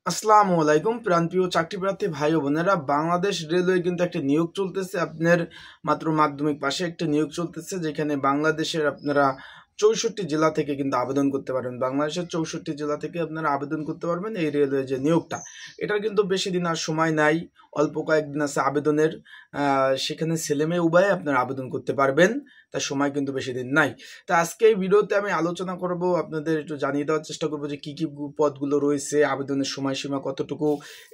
আসসালামু আলাইকুম প্রান্তীয় চাকরি প্রার্থী ভাই ও বোনেরা, বাংলাদেশ রেলওয়ে কিন্তু একটা নিয়োগ চলতেছে। আপনার মাত্র মাধ্যমিক পাশে একটা নিয়োগ চলতেছে, যেখানে বাংলাদেশের আপনারা 64 জেলা থেকে কিন্তু আবেদন করতে পারবেন। বাংলাদেশের 64 জেলা থেকে আপনারা আবেদন করতে পারবেন এই রেলওয়ে যে নিয়োগটা। এটার কিন্তু বেশি দিন আর সময় নাই, অল্প কয়েকদিন আছে আবেদনের। সেখানে ছেলে মেয়ে উভয়ে আপনারা আবেদন করতে পারবেন, তার সময় কিন্তু বেশি দিন নাই। তা আজকে এই ভিডিওতে আমি আলোচনা করব, আপনাদের একটু জানিয়ে দেওয়ার চেষ্টা করবো যে কী কী পদগুলো রয়েছে, আবেদনের সময়সীমা কতটুকু,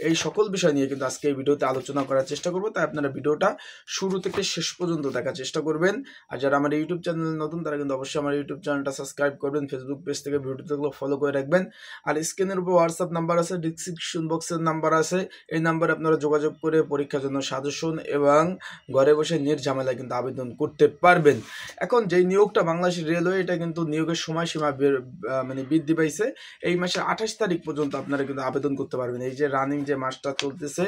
এই সকল বিষয় নিয়ে কিন্তু আজকে এই ভিডিওতে আলোচনা করার চেষ্টা করবো। তাই আপনারা ভিডিওটা শুরু থেকে শেষ পর্যন্ত দেখার চেষ্টা করবেন। আর যারা আমার ইউটিউব চ্যানেল নতুন, তারা কিন্তু অবশ্যই আমার ইউটিউব চ্যানেলটা সাবস্ক্রাইব করবেন, ফেসবুক পেজ থেকে ভিডিওগুলো ফলো করে রাখবেন। আর স্ক্রিনের উপর হোয়াটসঅ্যাপ নাম্বার আছে, ডিসক্রিপশন বক্সের নাম্বার আছে, এই নাম্বারে আপনারা যোগাযোগ করে পরীক্ষার জন্য সাজেশন এবং ঘরে বসে নির্ঝামেলায় কিন্তু আবেদন করতে পারবেন। এখন যেই নিয়োগটা বাংলাদেশ রেলওয়ে, এটা কিন্তু নিয়োগের সময়সীমা মানে বৃদ্ধি পাইছে। এই মাসের 28 তারিখ পর্যন্ত আপনারা কিন্তু আবেদন করতে পারবেন। এই যে রানিং যে মাসটা চলতেছে,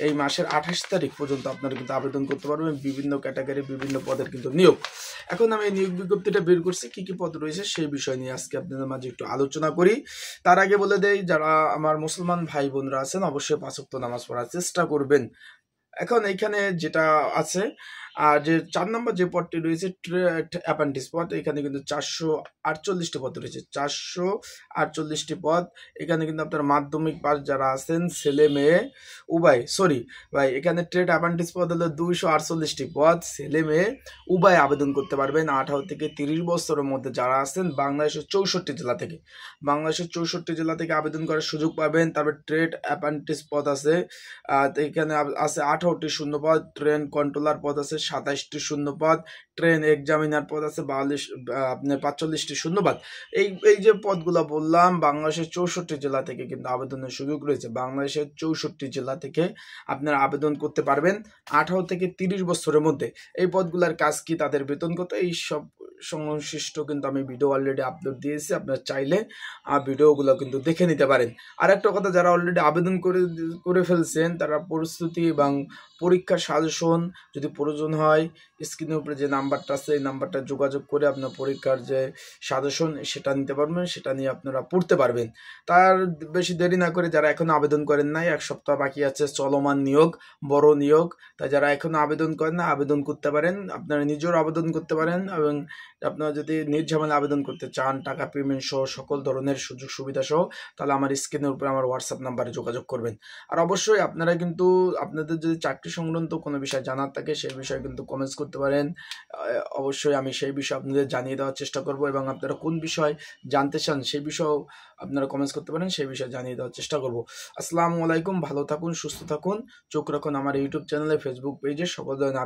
এই মাসের 28 তারিখ পর্যন্ত আপনারা কিন্তু আবেদন করতে পারবেন। বিভিন্ন ক্যাটাগরি বিভিন্ন পদের কিন্তু নিয়োগ। এখন আমি এই নিয়োগ বিজ্ঞপ্তিটা বের করছি, কি কি পদ রয়েছে সেই বিষয় নিয়ে আজকে আপনাদের মাঝে একটু আলোচনা করি। তার আগে বলে দেই, যারা আমার মুসলমান ভাই বোনরা আছেন অবশ্যই 5 ওয়াক্ত নামাজ পড়ার চেষ্টা করবেন। এখন এইখানে যেটা আছে, আর যে 4 নম্বর যে পদটি রয়েছে অ্যাপ্রেন্টিস পদ, এখানে কিন্তু 448টি পদ রয়েছে, 448টি পদ। এখানে কিন্তু আপনার মাধ্যমিক পাস যারা আছেন ছেলে মেয়ে উভয়, এখানে ট্রেড অ্যাপ্রেন্টিস পদ হলো 248টি পদ, ছেলে মেয়ে উভয় আবেদন করতে পারবেন। 18 থেকে 30 বছরের মধ্যে যারা আছেন বাংলাদেশের 64 জেলা থেকে, আবেদন করার সুযোগ পাবেন। তারপর ট্রেড অ্যাপ্রেন্টিস পদ আছে, এখানে আছে 18টি শূন্যপদ, ট্রেন কন্ট্রোলার পদ আছে 27টি শূন্যপদ, ট্রেন এক্সামিনার পদ আছে 45টি শূন্যপদ। এই যে পদগুলো বললাম, বাংলাদেশের 64 জেলা থেকে কিন্তু আবেদনের সুযোগ রয়েছে। বাংলাদেশের 64 জেলা থেকে আপনারা আবেদন করতে পারবেন 18 থেকে 30 বছরের মধ্যে। এই পদগুলোর কাজ কি, তাদের বেতন কত, এই সব সংশ্লিষ্ট কিন্তু আমি ভিডিও অলরেডি আপলোড দিয়েছি, আপনারা চাইলে ভিডিওগুলো কিন্তু দেখে নিতে পারেন। আর একটা কথা, যারা অলরেডি আবেদন করে ফেলছেন, তারা প্রস্তুতি এবং পরীক্ষার সাজেশন যদি প্রয়োজন হয়, স্ক্রিনের উপরে যে নাম্বারটা আছে এই নাম্বারটা যোগাযোগ করে আপনার পরীক্ষার যে সাজেশন সেটা নিতে পারবেন, সেটা নিয়ে আপনারা পড়তে পারবেন। তার বেশি দেরি না করে, যারা এখনো আবেদন করেন নাই, 1 সপ্তাহ বাকি আছে, চলমান নিয়োগ, বড় নিয়োগ, তাই যারা এখনো আবেদন করেন না আবেদন করতে পারেন। আপনারা নিজেও আবেদন করতে পারেন, এবং আপনারা যদি নির্ঝামেলা আবেদন করতে চান, টাকা পেমেন্ট সহ সকল ধরনের সুযোগ সুবিধা সহ, তাহলে আমার স্ক্রিনের উপরে আমার হোয়াটসঅ্যাপ নাম্বারে যোগাযোগ করবেন। আর অবশ্যই আপনারা কিন্তু আপনাদের যদি চাকরি সংক্রান্ত কোনো বিষয় জানার থাকে, সেই বিষয়ে কিন্তু কমেন্টস করতে পারেন। অবশ্যই আমি সেই বিষয়ে আপনাদের জানিয়ে দেওয়ার চেষ্টা করব, এবং আপনারা কোন বিষয় জানতে চান সেই বিষয়েও আপনারা কমেন্টস করতে পারেন, সেই বিষয়ে জানিয়ে দেওয়ার চেষ্টা করব। আসসালামু আলাইকুম, ভালো থাকুন, সুস্থ থাকুন, চোখ রাখুন আমার ইউটিউব চ্যানেলে, ফেসবুক পেজে সকল ধরনের